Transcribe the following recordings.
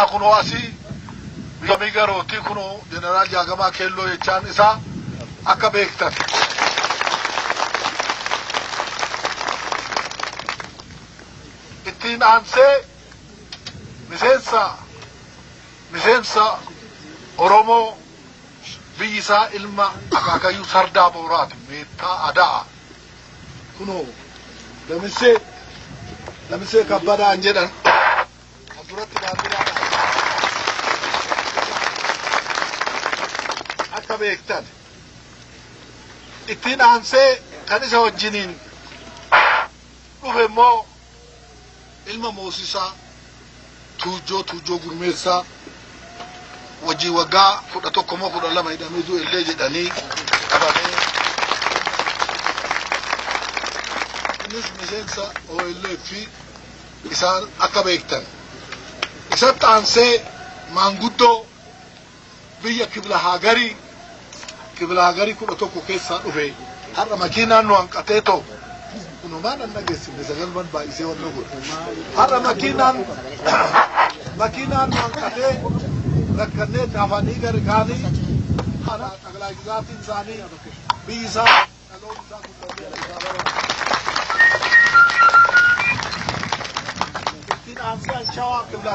kuno asi miga roti kuno general jagama kello yechan isa akka beektan ittiin aansee miseensa Oromoo biyyi isaa ilma akaakayyuu sardaa booraati meettaa adaa kuno lamisee kabbadaan jedhan duratti baandiraa akka beektan ittiin aansee kan isa wajjiniin dhufe immoo ilma moosisaa tuujoo gurmeessaa wajjii waggaa 11 hidhamee du'e illee jedhanii qabamee innis miseensa OLF isaan akka beektan isatti aansee maanguddoo biyya kibla hagarii 11 keessaa dhufe har'a makiinaan nu hanqatee ta'u kunumaan an dhageessifne sagalman baay'isee wanna godhe har'a makiinaan nu hanqatee rakkannee afanii gari kaanii kana xaqlaa gizaatiin isaanii biyyi isaa dhaloon isaa guddatee ittiin aansee anshawaa kibla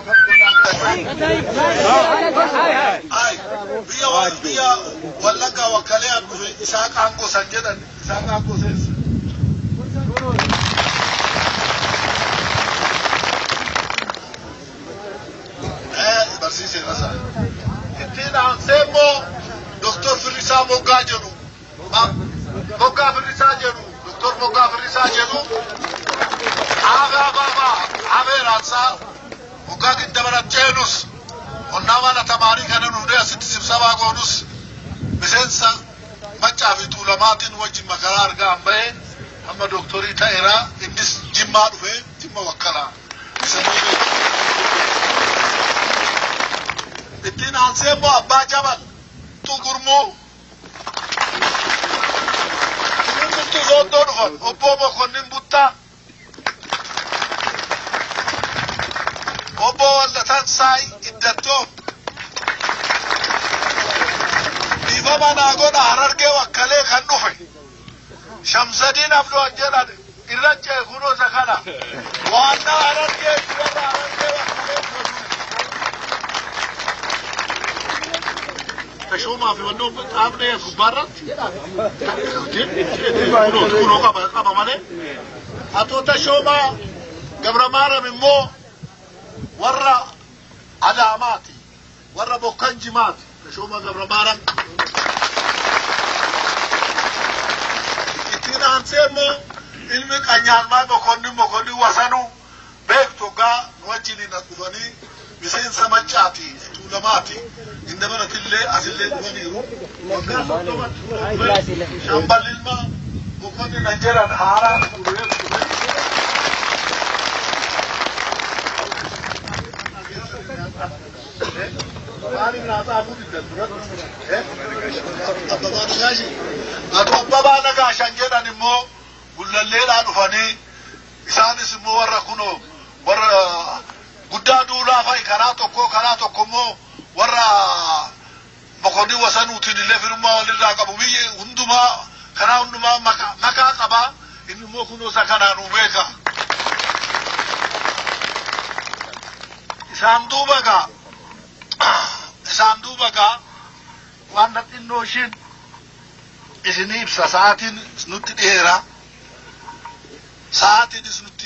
biyya wallaggaa wakkalee an dhufe isaa qaanqosan jedhan isaa qaanqoseessa barsiisee rasa ittiin aansee immoo Dr. Firrisaa Moggaa jedhu Moggaa Firrisaa jedhu Dr. Moggaa Firrisaa jedhu abeeraansaa Moggaa Giddabaratcheenus onnaa mana tamaarii kana nuudee asitti sibsabaa goonus miseensa Maccaa fi Tuulamaatiin wajjin makaraa argaa an ba'e amma doktorii ta'eeraa innis Jimmaa dhufe Jimma wakkalaa ittiin aansee immoo Abbaa Jabal Gurmuu Tuutu Sooddoo dhufan obbo Mokonnin Buttaa obbo Waldatansaay Iddattoo dhiifama naa godha Harargee wakkalee kan dhufe Shamsadiin Abdoo jedhan irra ceekunoo isa kana waannaa Harargee warra Harargee wakkalee Tashoma fi wannoo dhaabnee gubbaarratti kunoo qaba malee atoo Tashoomaa Gabramaaram immoo warra Adaamaati warra Bokkan Jimaati Tashoomaa Gabramaaram ittiin aansee immoo ilmi Qanyaalmaa Mokonnin Wasanuu beektu gaa nu wajjiniin dhufanii miseensa Maccaati Tuulamaati inda mana tillee asillee dhufaniiru waggaa 30 Shambal ilma Mokonnin an jedhan haaraa Abbabaa Nagaashan jedhan immoo gullalleedhaa dhufanii isaanis immoo warra kunoo warra guddaa duulaa fa'i karaa tokko immoo warra Mokonnin Wasanuutiin illee firummaa walirraa qabu biyyi hundumaa karaa hundumaa makaa qabaa inni immoo kunoo isa kanaan beeka isaan duuba gaa waan xinnoo ishiin isinii ibsa sa'aatiin nutti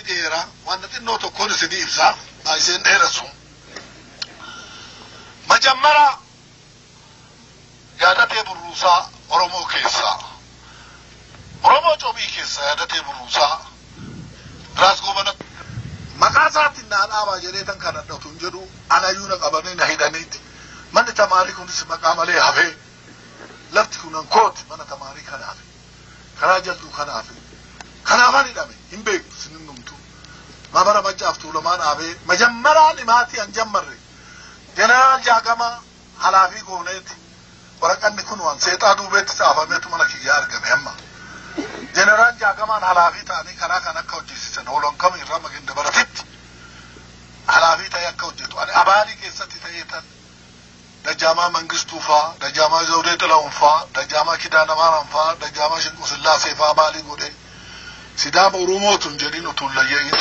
dheera waan xinnoo tokkoon isinii ibsa iseen dheeressu majammara yaadatee burruusaa Oromoo keessaa Oromoo Cobii keessaa yaadatee burruusaa Raas Goobana maqaa isaatiin naa dhaabaa jedhee tan kana dhatuun jedhu anayyuu na qabanii na hidhaniiti manni tamaarii kunis maqaa malee hafee lafti kunan kooti mana tamaarii kanaaf karaa jalduu kanaafan hidhame hin beektu sinin numtu mabara Maccaaf Tuulamaa dhaabee majammaraan himaatii an jammarre jeneraal Jaagamaa halaafii gooneeti waraqanni kun waan seexaa duubeetti xaafameetu mana kiyyaa argame amma jeneraal Jaagamaan halaafii ta'anii karaa kan akka hojjeessisan oolon kam irraa maginda baratitti halaafi ta'e akka hojjetu ani abaanii keessatti ta'eetan dajjaamaa mangistuu faa dajjaamaa zawdee xila'uun faa dajjaamaa kidaana maaran faa dajjaamaa shinquu sillaasee faa maalii godhe sidaama oromootun jedhin utuun layyeeyin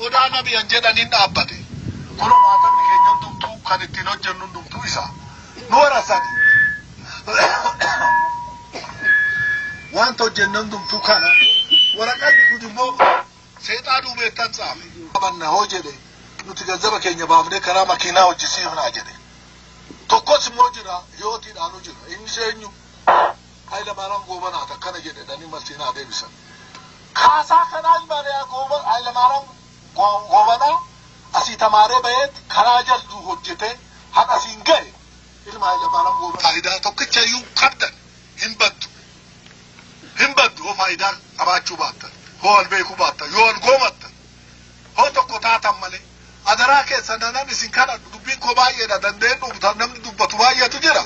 odaa nabiyan jedhaniin dhaabbate kunoo maatamni keenyan dumtuu kan ittiin hojjennu dumtuu isaa nu warasani waan hojjennan dumtuu kana waraqanni kun immoo seexaaduu beektan xaafe qabanna hoo jedhe nuti gazzaba keenya baafnee karaa makiinaa hojjisiifnaa jedhe tokkos immoo jira yootiidhaanu jira inni seenyu Hayilamaariyaam Goobanaat akkana jedhedhanii marsinaa deebisan kaasaa kanaa Hayilamaariyaam Goobanaa asii tamaaree baheet karaa jaldu hojjete han asiin gahe ilma Hayilamaariyaam Goobanaa faayidaa tokkicha iyyuu qabdan hin baddu hoo faayidaa qabaachuu baattan hoo wal beekuu baattan yoo wal goomattan hoo tokko taatan malee adaraa keessa nanan isin kana dubbiin koo baay'eedha dandeen dhumtan namni dubbatu baay'eetu jira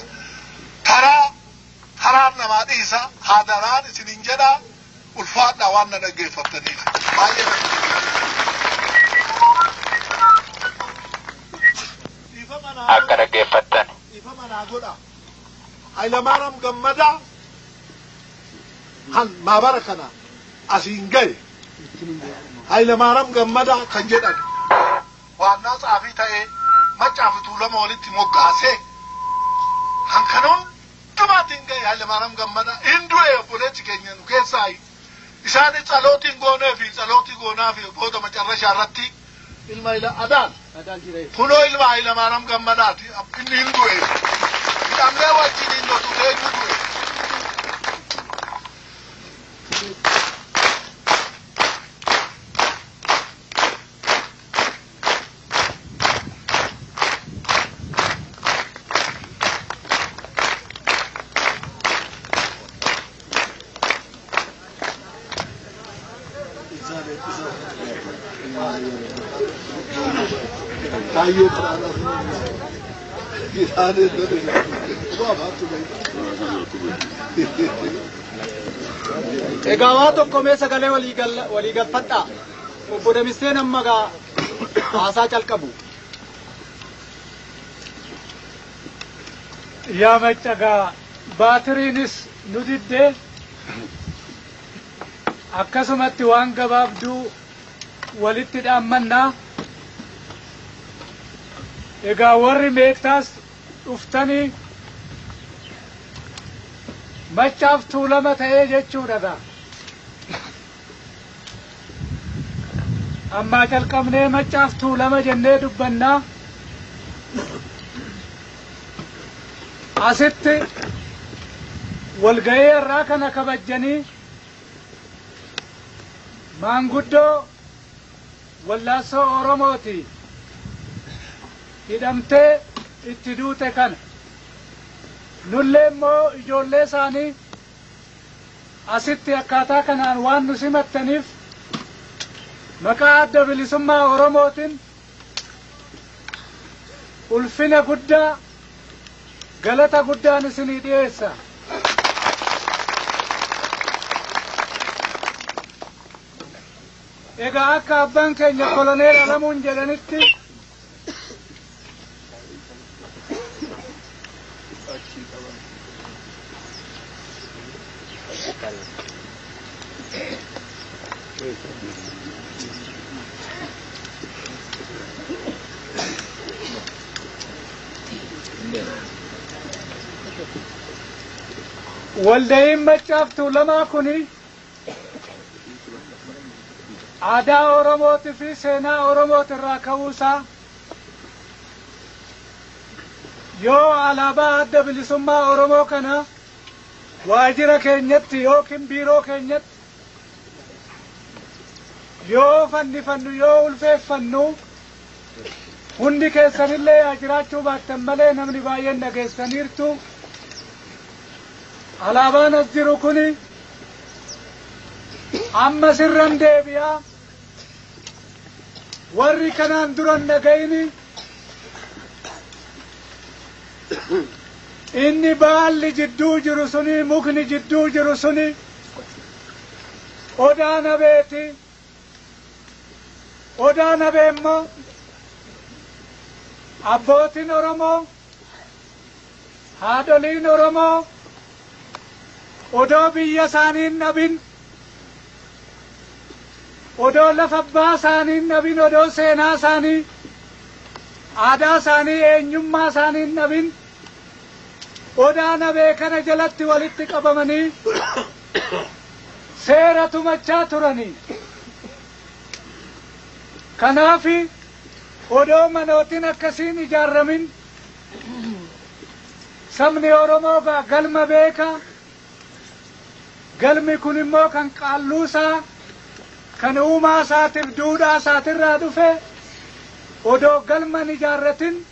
karaan namaa dhiisa hadaraan isinin jedhaa ulfaadhaa waan na dhaggeeffattaniif baay'ee akka dhaggeeffattan ifa manaa godha Hayilamaariyaam Gammadaa han maabara kana asiin gahe Hayilamaariyaam Gammadaa kan jedhan waannaa tsaafii ta'ee macaafi tuulama walitti moggaasee han kanoon dumaatiin gahe Hayilamaariyaam Gammadaa hin du'e obboleetti keenya nu keessaa isaanis tsalootiin goonee fi tsalootii goonaa fi booda macarrashaa irratti ilma adaan kunoo ilma Hayilamaariyaam Gammadaati inni hin du'e hidhamnee wajjin hin lotu eenyu du'e Egaa tokko mee sagalee walii galfadhaa obbo Damisseen amma gaa haasaa calqabu. Yaa maccagaa baatiriinis nu diddee akkasumatti waan gabaabduu walitti dhaammannaa egaa warri meektaas dhuftanii machaaf tuulama ta'ee jechuudha. Ammaa calqabnee machaaf tuulama jennee dubbannaa asitti walga'ii irraa kana kabajjanii maanguddoo wallaassoo Oromooti hidhamtee itti duute kana nullee immoo ijoollee isaanii asitti akkaataa kanaan waan nu simattaniif maqaa adda bilisummaa Oromootiin ulfina guddaa galata guddaan isinii dhiyeessa. Egaa akka abbaan keenya koloneel Alamuun jedhanitti walda'iin machaaf tuulamaa kuni aadaa Oromootii fi seenaa Oromooti irraa ka'uusaa yoo alaabaa adda bilisummaa Oromoo kana waajjira keenyatti yookiin biiroo keenyatti yoo fannifannu yoo ulfeeffannu hundi keessanillee yaa jiraachuu baattan malee namni baay'een dhageessaniirtu alaabaan as jiru kuni amma sirran deebi'aa warri kanaan duran dhaga'ini inni baalli jidduu jiru suni mukni jidduu jiru suni odaa nabeeti. Odaa nabee immoo abbootiin Oromoo haadholiin Oromoo odoo biyya isaaniin dhabin odoo lafa abbaa isaaniin dhabin odoo seenaa isaanii aadaa isaanii eenyummaa isaaniin dhabin odaa nabee kana jalatti walitti qabamanii seera tumachaa turanii. Kanaafi odoo manootiin akkasiin ijaaramin sabni Oromoo galma beeka. Galmi kun immoo kan qaalluusaa kan uumaa isaatiif duudhaa isaatirraa dhufe odoo galman ijaarratin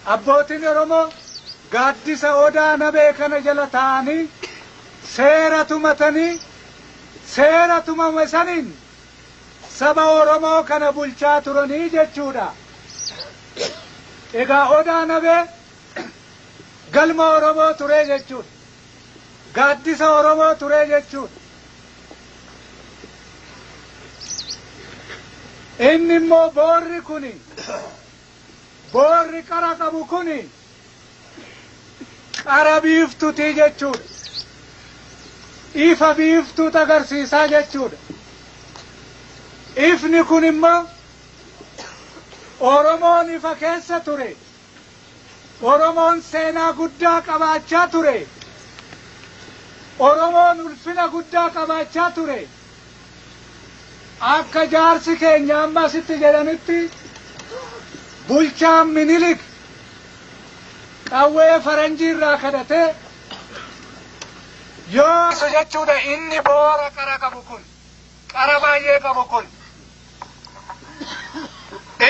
abbootiin Oromoo gaaddisa odaa nabee kana jala taa'anii seera tumatanii seera tumame saniin saba Oromoo kana bulchaa turanii jechuudha. Egaa odaa nabee galma Oromoo ture jechuudha. Gaaddisa Oromoo ture jechuudha. Inni immoo boorri kuni boorri qara qabu kuni qara biiftuuti jechuudha. Ifa biiftuut agarsiisaa jechuudha. Ifni kun immoo Oromoon ifa keessa ture. Oromoon seenaa guddaa qabaachaa ture. Oromoon ulfina guddaa qabaachaa ture. Akka jaarsi keenya amma asitti jedhanitti bulchaan Minilik qawwee faranjii irraa kadhatee yoo isu jechuudha inni boora qara qabu kun qara baay'ee qabu kun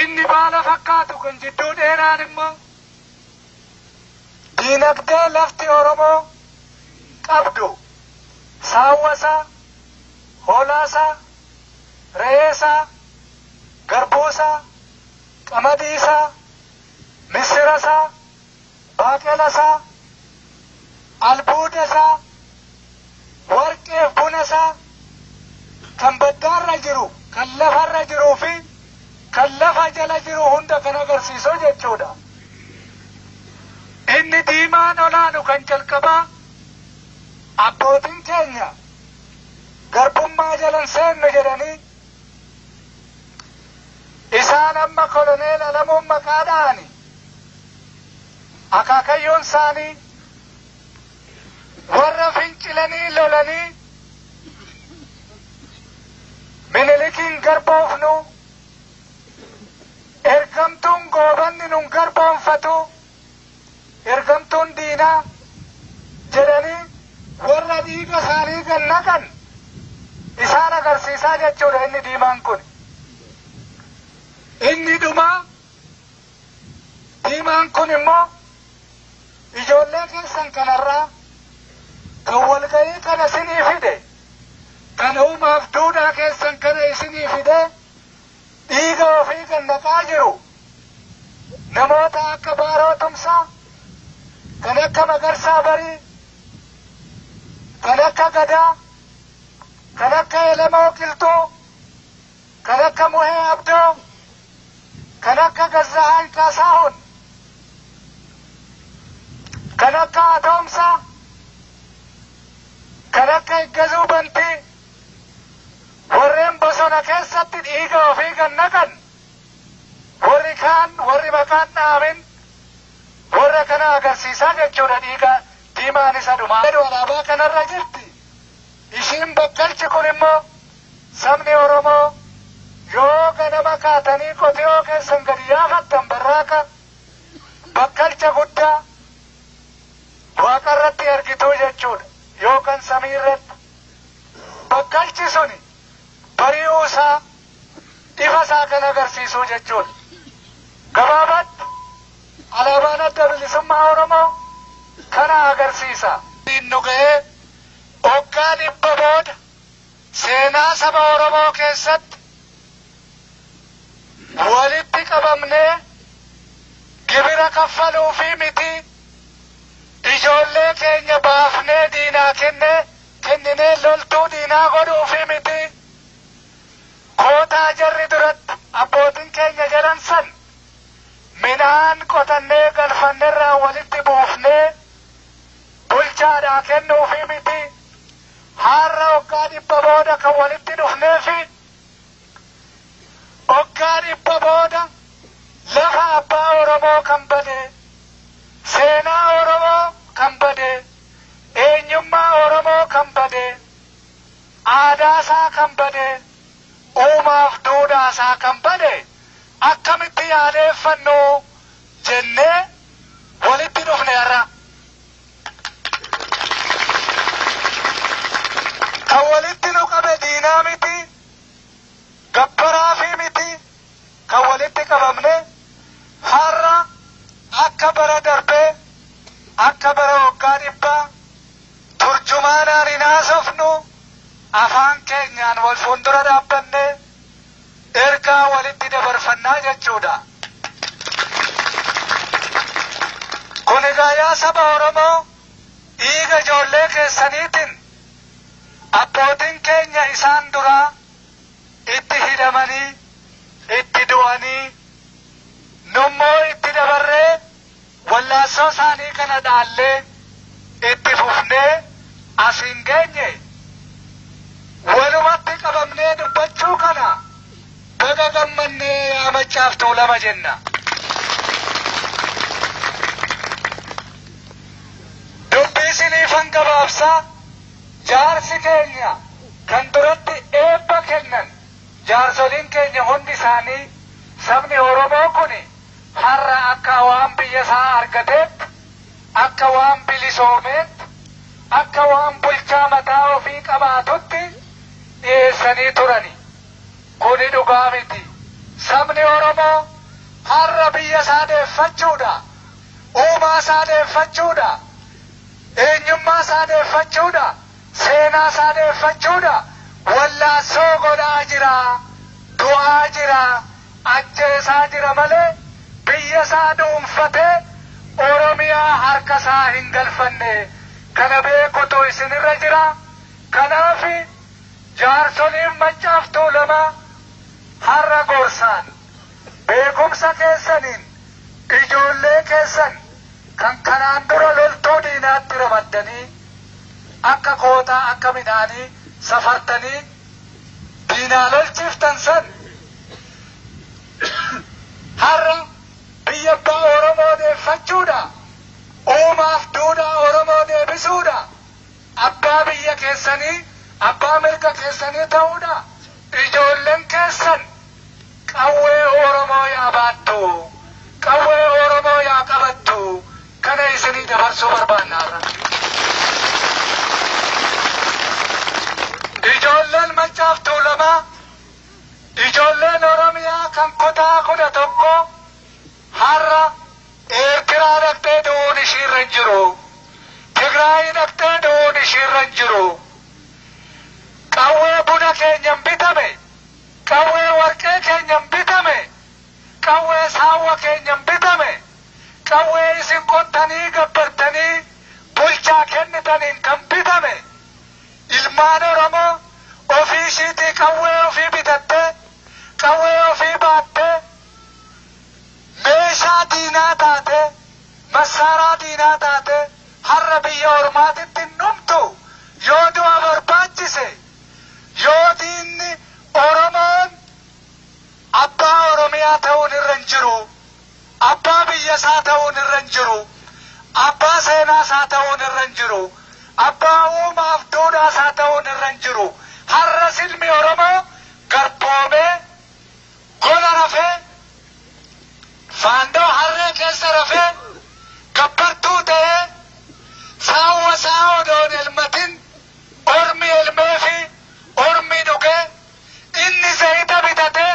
inni baala fakkaatu kun jidduu dheeraan immoo diinagdee lafti Oromoo qabdu saawwasaa hoolaasaa re'eesaa garbuusaa qamadiisaa misirasaa baaqelasaa albuudasaa warqeef bunasaa kan baddaarra jiru kan lafarra jiruu fi kan lafa jala jiru hunda kan agarsiisu jechuudha. Inni diimaan olaanu kan jalqabaa abbootiin keenya garbummaa jalan seennu jedhanii isaan amma koloneel Alamuun maqaa dha'ani akaakayyoon isaanii warra fincilanii lolanii Minilikiin garboofnu ergamtuun goobanni nun garboonfatu ergamtuun diinaa jedhanii warra dhiiga isaanii gannaqan isaan agarsiisaa jechuudha inni diimaan kun. Inni dhumaa diimaan kun immoo ijoollee keessan kanarraa kan walga'ii kana isinii fide kan uumaaf duudhaa keessan kana isinii fide dhiiga ofii gannaqaa jiru namoota akka Baaroo Tumsaa kan akka Magarsaa Barii kan akka Gadaa kan akka Elemoo Qilxuu kan akka Muhee Abdoo kan akka Gazzaa'aan Kaasaahun kan akka Atoomsaa kan akka Iggazuu Bantii warreen bosona keessatti dhiiga ofii gannaqan warri kaan warri maqaan dhaamin warra kana agarsiisaa jechuudha dhiiga diimaan isa dhumaa. Alaabaa kanarra jirti. Ishiin bakkalchi kun immoo sabni Oromoo yoo ganama kaatanii qotiyoo keessan gadi yaafattan barraaqa bakkalcha guddaa waaqarratti argituu jechuudha yookaan samiirratti. Bakkalchi suni bari'uu isaa ifa isaa kan agarsiisuu jechuudha. Gabaabatti alaabaan adda bilisummaa Oromoo kana agarsiisa. Nu ga'ee waggaa 100 booda seenaa saba Oromoo keessatti walitti qabamnee gibira kaffaluu fi miti ijoollee keenya baafnee diinaa kenninee loltuu diinaa godhuufi miti. Kootaa jarri duratti abbootiin keenya jedhan san midhaan qotannee galfannerraa walitti buufnee bulchaadhaa kennuufi miti. Har'a waggaa 100 booda kan walitti dhufneefi waggaa 100 booda lafa abbaa Oromoo kan bade, seenaa Oromoo kan bade, eenyummaa Oromoo kan bade, aadaasaa kan bade, uumaaf duudhaasaa kan bade akkamitti yaadeeffannu jennee walitti dhufne har'a. Kan walitti nu qabe diinaa miti, gabbaraa fi miti. Kan walitti qabamne har'a akka bara darbee, akka bara waggaa 100 turjumaanaan hin haasofnu, afaan keenyaan wal fuuldura dhaabbanne ergaa walitti dabarfannaa jechuudha. Kun egaa yaa saba Oromoo dhiiga ijoollee keessaniitiin abbootiin keenya isaan duraa itti hidhamanii, itti du'anii, nummoo itti dabarree wallaansoo isaanii kana dhaallee itti fufnee asiin geenye. Walumatti qabamnee dubbachuu kana baga gammannee yaa Machaaf Tuulama jenna. Dubbii isiniifan gabaabsaa. Jaarsi keenya kan duratti eebba kennan jaarsoliin keenya hundi isaanii sabni Oromoo kun har'a akka waan biyya isaa argateetti, akka waan bilisoomeetti, akka waan bulchaa mataa ofii qabaatutti dhiyeessanii turani. Kuni dhugaa miti. Sabni Oromoo har'a biyya isaa deeffachuudha, uumaa isaa deeffachuudha, eenyummaa isaa deeffachuudha, seenaa isaa deeffachuudha wallaansoo godhaa jira, du'aa jira, ajjeesaa jira malee biyya isaa dhuunfatee Oromiyaa harka isaa hin galfanne. Kana beekutu isinirra jira. Kanaaf jaarsoliin Machaaf Tuulamaa har'a gorsaan beekumsa keessaniin ijoollee keessan kan kanaan dura loltuu diinaatti ramaddanii akka kootaa akka midhaanii safartanii diinaa lolchiiftan san har'a biyya abbaa Oromoo deeffachuudha, uumaaf duudhaa Oromoo deebisuudha, abbaa biyya keessanii, abbaa mirga keessanii ta'uudha. Ijoolleen keessan qawwee Oromoo yaa baattu, qawwee Oromoo yaa qabattu. Kana isinii dabarsuu barbaannaarra. Ijoolleen Machaaf Tuulamaa, ijoolleen Oromiyaa kan kutaa 11 har'a Eertiraa dhaqxee du'uun ishiirra hin jiru. Tigraay dhaqxee du'uun ishiirra hin jiru. Qawwee buna keenyan bitame, qawwee warqee keenyan bitame, qawwee saawwa keenyan bitame, qawwee isin qottanii gabbartanii bulchaa kennitaniin kan bitame. Ilmaan Oromoo ofii ishiitii qawwee ofii bitattee, qawwee ofii baattee, meeshaa diinaa taate, massaaraa diinaa taate har'a biyya ormaatitti hin dhumtu. Yoo du'a barbaachise, yoo diinni Oromoon abbaa Oromiyaa ta'uun irra hin jiru, abbaa biyya isaa ta'uun irra hin jiru, abbaa seenaa isaa ta'uun irra hin jiru, abbaa uumaaf duudhaa isaa ta'uun irra hin jiru. Har'a silmi Oromoo garboomee gola rafee faandoo harree keessa rafee gabbartuu ta'ee saawwa isaa odoon elmatin ormi elmee fi ormi dhugee inni zayita bitatee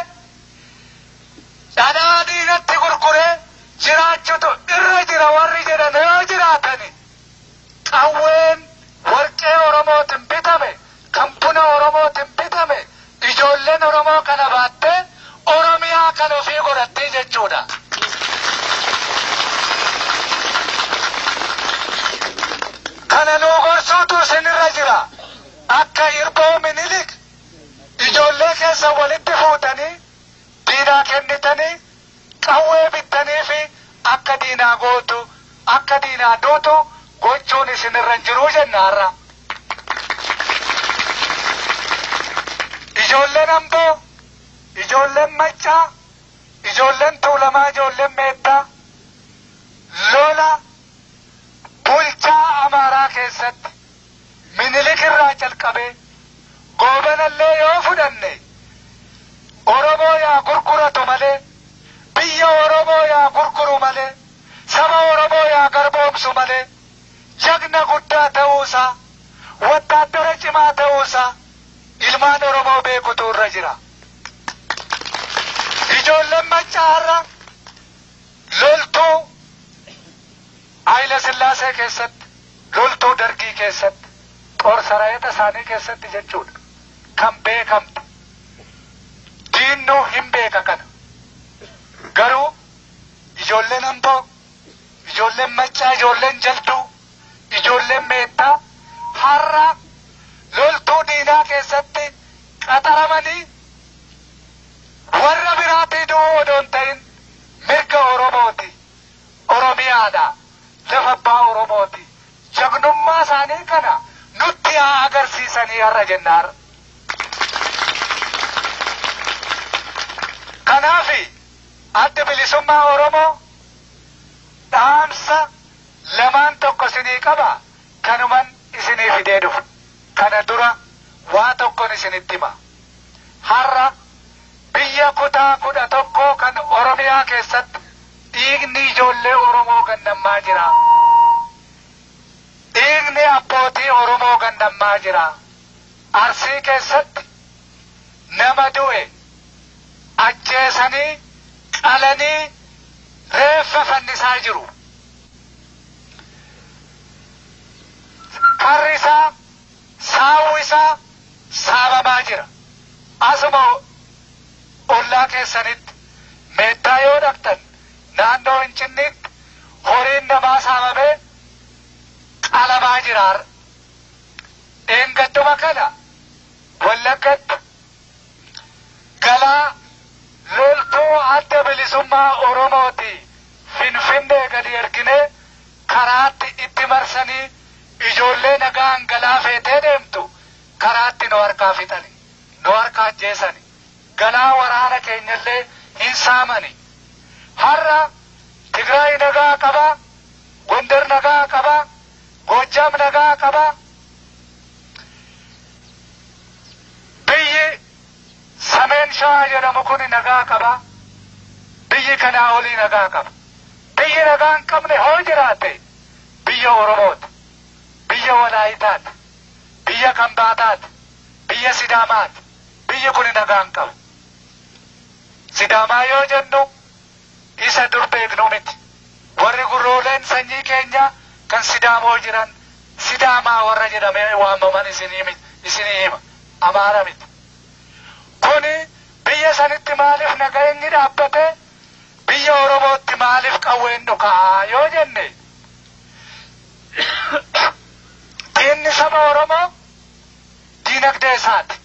dhadhaa diinatti gurguree jiraachutu irra jira. Warri jedhan yoo jiraatani qawween warqee Oromootiin bitame, kan buna Oromootiin bitame, ijoolleen Oromoo kana baattee Oromiyaa kan ofii godhattee jechuudha. diinaa gootu akka diinaa duutu gochuun isinirra hin jiru jennaarra. Ijoolleen Amboo, ijoolleen Maccaa, ijoolleen Tuulamaa, ijoolleen Meettaa lola bulchaa Amaaraa keessatti Minilik irraa jalqabee goobanallee yoo fudhanne Oromoo yaa gurguratu malee, biyya Oromoo yaa gurguru malee, saba Oromoo yaa garboomsu malee, jagna guddaa ta'uusaa, wattaaddara cimaa ta'uusaa ilmaan Oromoo beekutu irra jira. Ijoolleen Maccaarra loltuu Haayila Sillaasee keessatti, loltuu Dargii keessatti, Xoor Saraayita isaanii keessatti jechuudha. Kan beekamte. Diinnuu hin beeka kana. Garuu ijoolleen Amboo, ijoolleen Maccaa, ijoolleen Jalduu, ijoolleen Meettaa har'a loltuu diinaa keessatti qaxaramanii warra biraatii du'uu odoo hin ta'in mirga Oromooti, Oromiyaadha, lafa abbaa Oromooti. Jagnummaa isaanii kana nutti haa agarsiisanii har'a jennaar. Kanaafi adda bilisummaa Oromoo dhaamsa lamaan tokko isinii qaba. Kanuman isinii fidee dhufu. Kana dura waa tokkon isinitti hima. Har'a biyya kutaa 11 kan Oromiyaa keessatti dhiigni ijoollee Oromoo gannammaa jira. Dhiigni abbootii Oromoo gannammaa jira. Arsii keessatti nama du'e ajjeesanii qalanii reeffa fannisaa jiru. Karri isaa saawwi isaa saabamaa jira. Asuma ollaa keessanitti Meettaa yoo dhaqxan naannoo Finfinneetti horiin namaa saamamee qalamaa jira. Dheengadduma kana Wallaggatti galaa loltuu adda bilisummaa Oromooti Finfinnee gadi ergine karaatti itti marsanii ijoollee nagaan galaa feetee deemtu karaatti nu harkaa fixani, nu harkaa ajjeesani, galaa waraana keenyallee hin saamani. Har'a Tigraay nagaa qaba, Gondar nagaa qaba, Goojjam nagaa qaba. Biyyi Sameen Shawaa jedhamu kun nagaa qaba. Biyyi kanaa olii nagaa qaba. Biyyi nagaa hin qabne hoo jiraate biyya Oromooti, biyya Walaayitaati, biyya Kambaataati, biyya Sidaamaati. Biyyi kun nagaa hin qabu. Sidaamaa yoo jennu isa dur beeknu miti. Warri gurrooleen sanyii keenya kan Sidaamoo jiran Sidaamaa warra jedhamee waamaman isinii hima. Amaara miti. Kuni biyya sanitti maaliif nageenyi dhaabbate? Biyya Oromootti maaliif qawween dhukaa yoo jenne? Diinni saba Oromoo diinagdee isaati.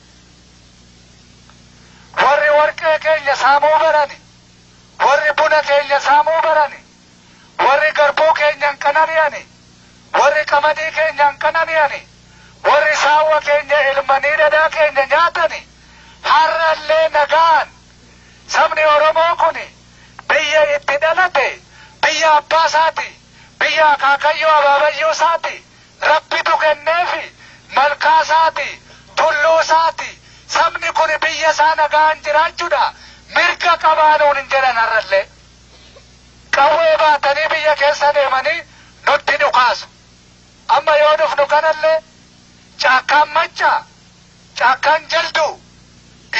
Warri warqee keenya saamuu barani, warri buna keenya saamuu barani, warri garbuu keenyan qanani'ani, warri qamadii keenyan qanani'ani, warri saawwa keenya ilmanii dhadhaa keenya nyaatani. Har'allee nagaan sabni Oromoo kuni biyya itti dhalate, biyya abbaa isaati, biyya akaakayyoo abaabayyoo isaati, rabbitu kenneefi malkaa isaati, tulluu isaati. Sabni kun biyya isaa nagaan jiraachuudha. Mirga qabaanuun hin jedhan har'allee. Qawwee baatanii biyya keessa deemanii nutti dhukaasu. Amma yoo dhufnu kanallee caakkaan Maccaa, caakkaan Jalduu,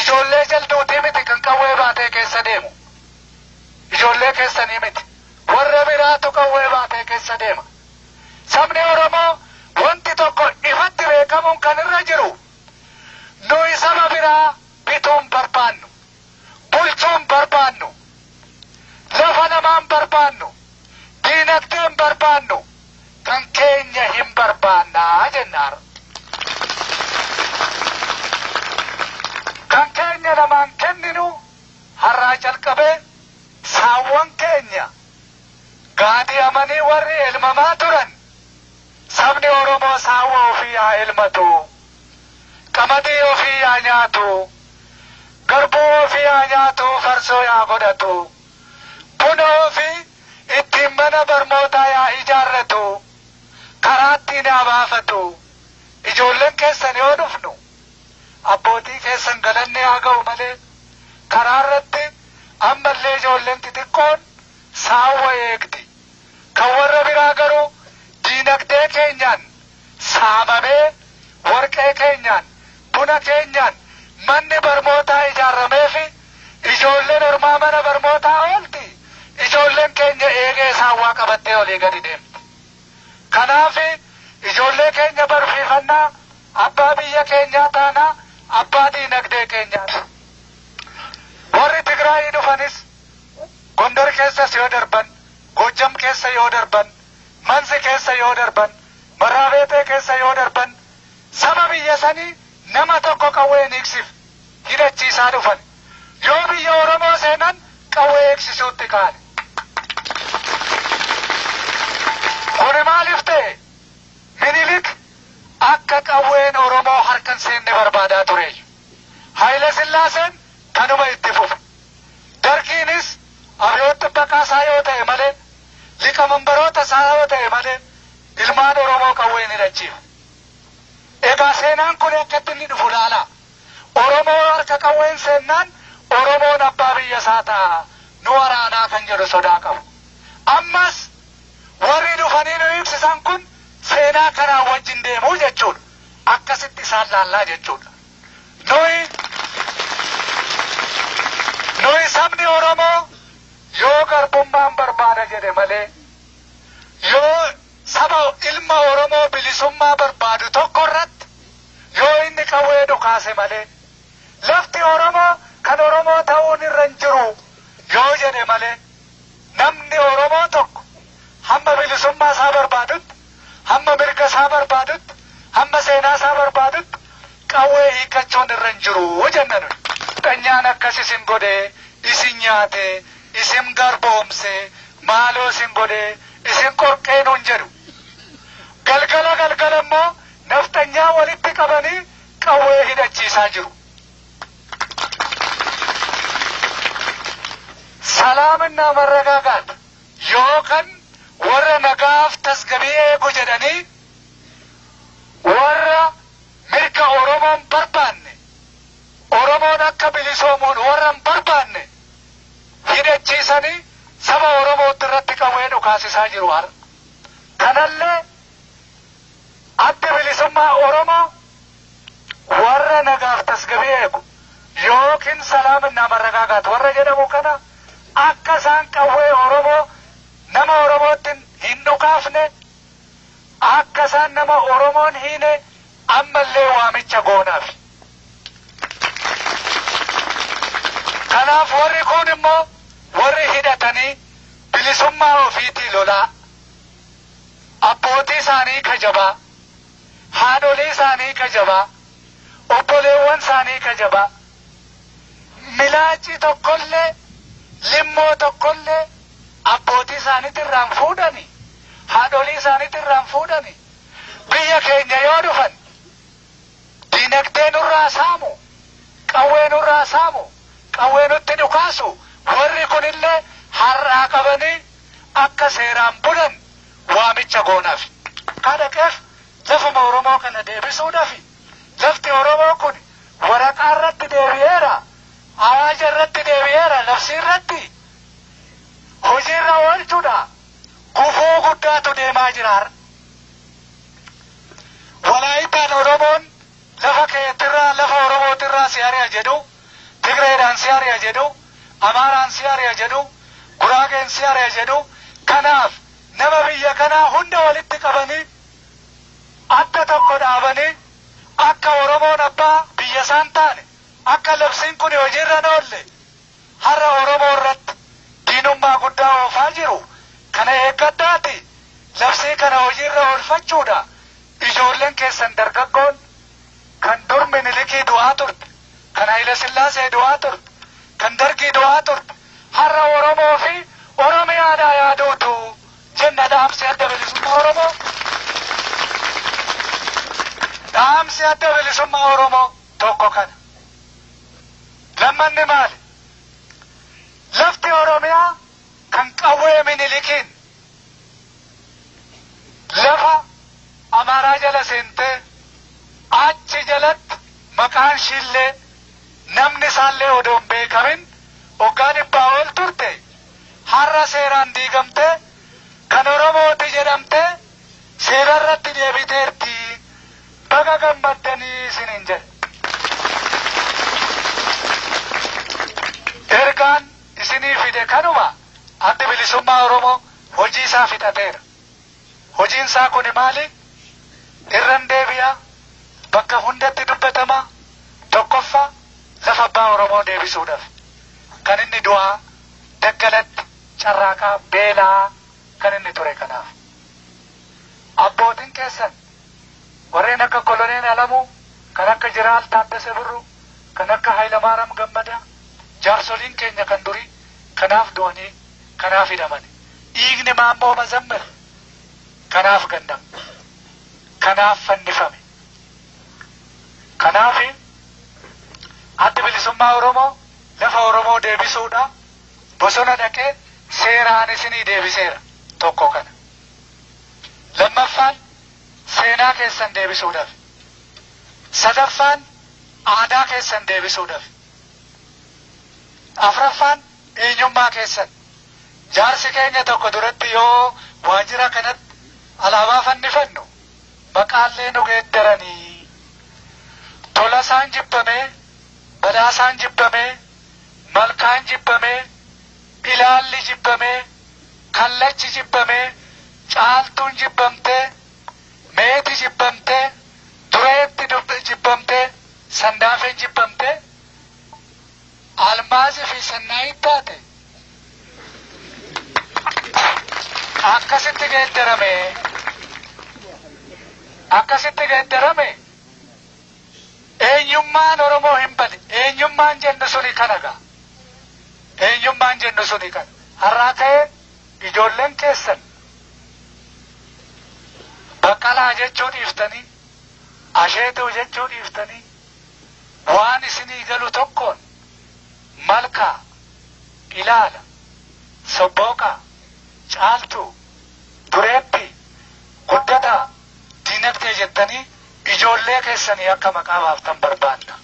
ijoollee Jalduutii miti kan qawwee baatee keessa deemu. Ijoollee keessanii miti. Warra biraatu qawwee baatee keessa deema. Sabni Oromoo wanti tokko ifatti beekamuun kan irra jiru. Nuyi saba biraa bituun barbaannu, bulchuun barbaannu, lafa namaan barbaannu, diinagdeen barbaannu, kan keenya hin barbaannaa jennaar. Kan keenya namaan kenninu har'aa jalqabee saawwan keenya gaadii ilmamanii warri ilmamaa turan sabni Oromoo saawwa ofii haa ilmatu, qamadii ofii haa nyaatu, garbuu ofii haa nyaatu, farsoo haa godhatu, buna ofii ittiin mana barnootaa haa ijaarratu, karaattiin haa baafatu. Ijoolleen keessan yoo dhufnu abbootii keessan galanne haa ga'u malee karaa irratti ammallee ijoolleen xixiqqoon saawwa eegdi. Kan warra biraa garuu diinagdee keenyaan saamamee warqee keenyaan buna keenyaan manni barnootaa ijaarramee fi ijoolleen ormaa mana barnootaa oolti. Ijoolleen keenya eegee saawwaa qabattee olii gadi deemti. Kanaaf ijoollee keenya barsiifannaa abbaa biyya keenyaa taanaa abbaa diinagdee keenyaati. Warri Tigraayii dhufanis Gondar keessas yoo darban, Gojjam keessa yoo darban, Mansi keessa yoo darban, Maraabeetee keessa yoo darban, saba biyya sanii nama tokko qawwee hin eegsif hidhachiisaa dhufan. Yoo biyya Oromoo seenan qawwee eegsisuutti kaane. Kuni maaliif ta'e? Minilik akka qawween Oromoo harkan seenne barbaadaa ture. Haayile Sillaaseen kanuma itti fufe. Dargiinis abiyyoota baqaasaa yoo ta'e malee, liqamanbaroota isaa yoo ta'e malee, ilmaan Oromoo qawween hidhachiifa. Egaa seenaan kun akkatti inni dhufu laala. Oromoo harka qawween seennaan Oromoon abbaa biyya isaa ta'a. Nu waraanaa kan jedhu sodaa qabu. Ammas warri dhufanii nu ibsisan kun seenaa kanaa wajjin deemuu jechuudha. Akkasitti isaan laallaa jechuudha. Nuyi sabni Oromoo yoo garbummaan barbaada jedhe malee, yoo saba ilma Oromoo bilisummaa barbaadu tokko irratti yoo inni qawwee dhukaase malee, lafti Oromoo kan Oromoo ta'uun irra hin jiru yoo jedhe malee, namni Oromoo tokko hamma bilisummaa isaa barbaadutti, hamma mirga isaa barbaadutti, hamma seenaa isaa barbaadutti qawwee hiikachuun irra hin jiru jenna nuyi. Dhanyaan akkas isin godhee, isin nyaatee, isin garboomsee, maaloo isin godhee, isin qorqee nuun jedhu. Galgala immoo naftanyaa walitti qabanii qawwee hidhachiisaa jiru. Salaamina marragaagaat yookaan warra nagaaf tasgabii eegu jedhanii warra mirga Oromoon barbaanne, Oromoon akka bilisoomuun warra hin barbaanne hidhachiisanii saba Oromootti irratti qawwee dhukaasisaa jiru har'a. Kanallee adda bilisummaa Oromoo warra nagaaf tasgabii eegu yookiin salaamina marragaagaat warra jedhamu kana akka isaan qawwee Oromoo nama Oromootti hin dhukaafne, akka isaan nama Oromoon hiine ammallee waamicha goonaaf. Kanaaf warri kun immoo warri hidhatanii bilisummaa ofiitii lolaa, abbootii isaanii kajabaa, haadholii isaanii kajabaa, obboleewwan isaanii kajabaa, milaacii tokkollee, limmoo tokkollee abbootii isaaniitti irraan fuudhani, haadholii isaaniitti irraan fuudhani. Biyya keenya yoo dhufan diinagdee nurraa saamu, qawwee nurraa saamu, qawwee nutti dhukaasu. Warri kunillee har'aa qabanii akka seeraan bulan waamicha goonaaf. Kadhaqeef lafuma Oromoo kana deebisuudhaaf lafti Oromoo kun waraqaa irratti deebi'eera, awaaja irratti deebi'eera, labsii irratti hojiirra oolchuudha. Gufuu guddaatu deemaa jira. Walaayitaan Oromoon lafa keetirraa lafa Oromootirraa si ari'a jedhu, Tigreedhaan si ari'a jedhu, Amaaraan si ari'a jedhu, Guraageen si ari'a jedhu. Kanaaf nama biyya kanaa hunda walitti qabanii adda tokko dhaabanii akka Oromoon abbaa biyya isaan taane, akka labsiin kun hojiirra hin oolle har'a Oromoo irratti diinummaa guddaa oofaa jiru. Kana eeggadhaati labsii kana hojiirra oolfachuudha. Ijoolleen keessan dargaggoon kan dur Minilikii du'aa turte, kan Haayile Sillaasee du'aa turte, kan Dargii du'aa turte har'a Oromoo fi Oromiyaadhaa yaaduutu jenna dhaamsi adda bilisummaa Oromoo. Dhaamsi adda bilisummaa Oromoo tokko kana. Lammanni maali? Lafti Oromiyaa kan qawwee Minilikiin lafa Amaaraa jala seentee achi jalatti maqaan ishillee namni isaallee odoo hin beekamin waggaa 100 ol turte har'a seeraan diigamtee kan Oromooti jedhamtee seerarratti deebiteerti. Baga gammaddanii isiniin jedhe. Ergaan isinii fide kanuma addi bilisummaa Oromoo hojii isaa fixateera. Hojiin isaa kuni maali? Irran deebi'a, bakka hundatti dubbatama. Tokkoffaa lafa abbaa Oromoo deebisuudhaaf kan inni du'aa daggalatti carraaqaa beelaa kan inni ture kanaaf. Abbootiin keessan warreen akka Koloneel Alamuu, kan akka Jeneraal Taaddasee Birruu, kan akka Hayilamaariyaam Gammadaa, jaarsoliin keenya kan durii kanaaf du'anii kanaaf hidhamani. Dhiigni Maammoo Mazammil kanaaf gandame, kanaaf fannifame. Kanaaf addi bilisummaa Oromoo lafa Oromoo deebisuudha bosona dhaqee seeraan isinii deebiseera. Tokko kana. Lammaffaan seenaa keessan deebisuudhaaf. Sadaffaan aadaa keessan deebisuudhaaf. Afraffaan eenyummaa keessan. Jaarsi keenya tokko duratti yoo waajjira kanatti alaabaa fannifannu maqaallee nu geeddaranii. Tolasaan jibbamee, Badhaasaan jibbamee, Malkaan jibbamee, Ilaalli jibbamee, Kallachi jibbamee, Caaltuun jibbamtee, Meeti jibbamtee, Dureetti jibbamtee, Sandaafeen jibbamtee, Almaazii fi Sannaayi taate. Akkasitti geeddarame. Akkasitti geeddarame. Eenyummaan Oromoo hin bade. Eenyummaan jennu suni kanagaa. Eenyummaan jennu suni kana. Har'aa ka'ee ijoolleen keessan Baqqalaa jechuu dhiiftanii, Asheetuu jechuu dhiiftanii, waan isinii galu tokkoon Malkaa, Ilaala, Sobbooqaa, Caaltuu, Dureetti, Guddataa, Diinagdee jettanii ijoollee keessanii akka maqaa baaftan barbaanna.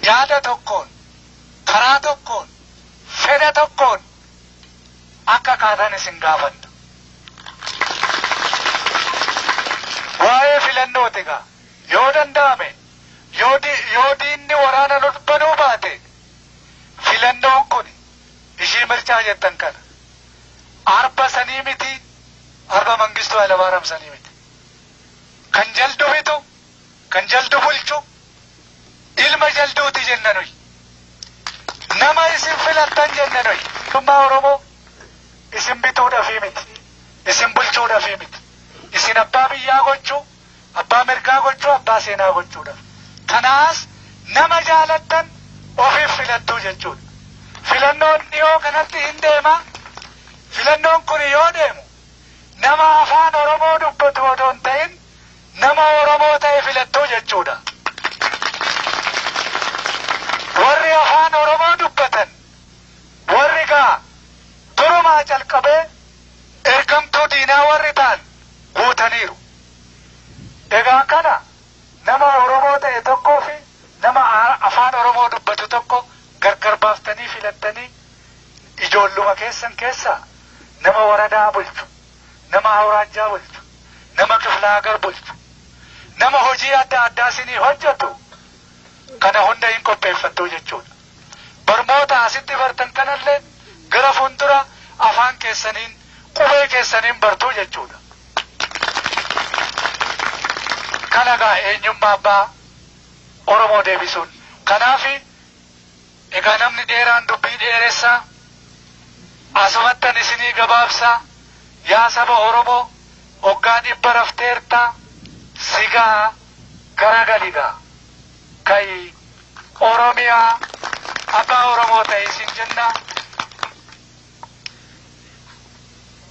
Yaada tokkoon, karaa tokkoon, fedha tokkoon akka kaatan isin gaafanna. Waa'ee filannooti egaa yoo danda'ame yoo diinni waraana nu banuu baate filannoon kun ishii mirchaa jettan kana arba sanii miti, arba Mangistuu Hayilamaariyaam sanii miti. Kan jaldu bitu, kan jaldu bulchu ilma jalduuti jenna nuyi. Nama isin filattan jenna nuyi. Mootummaa Oromoo isin bituudhaafi miti, isin bulchuudhaafi miti. Isin abbaa biyyaa gochuu, abbaa mirgaa gochuu, abbaa seenaa gochuudhaaf. Kanaas nama jaalattan ofiif filattuu jechuudha. Filannoon dhiyoo kanatti hin deema. Filannoon kun yoo deemu nama afaan Oromoo dubbatu odoo hin ta'in nama Oromoo ta'e filattuu jechuudha. Warri afaan Oromoo dubbatan warri gaa durumaa calqabee ergamtuu diinaa warri ta'an guutaniiru. Egaa kana nama Oromoo ta'e tokkoo fi nama afaan Oromoo dubbatu tokko gargar baaftanii filattanii ijoolluma keessan keessaa nama waradaa bulchu, nama awraajjaa bulchu, nama kiflaagar bulchu, nama hojii adda addaa isinii hojjetu kana hunda hin qopheeffattuu jechuudha. Barmoota asitti bartan kanallee gara fuuldura afaan keessaniin qubee keessaniin bartuu jechuudha. Kana gaa eenyummaa abbaa Oromoo deebisuun. Kanaafi egaa namni dheeraan dubbii dheeressaa asumattan isinii gabaabsaa yaa saba Oromoo waggaa 100 rafteertaa sigaa garagaligaa kai Oromiyaa abbaa Oromoo ta'e isin jenna.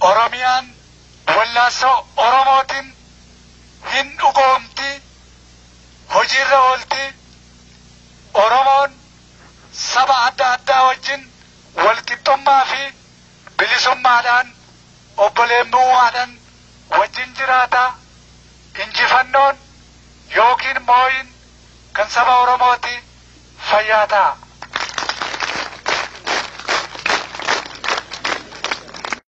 Oromiyaan wallaansoo Oromootiin hin dhugoomti, hojiirra oolti. Oromoon saba adda addaa wajjin walqixxummaa fi bilisummaadhaan obboleemmummaadhaan wajjin jiraata. Injifannoon yookiin mooyin kan saba Oromooti. Fayyaa ta'a.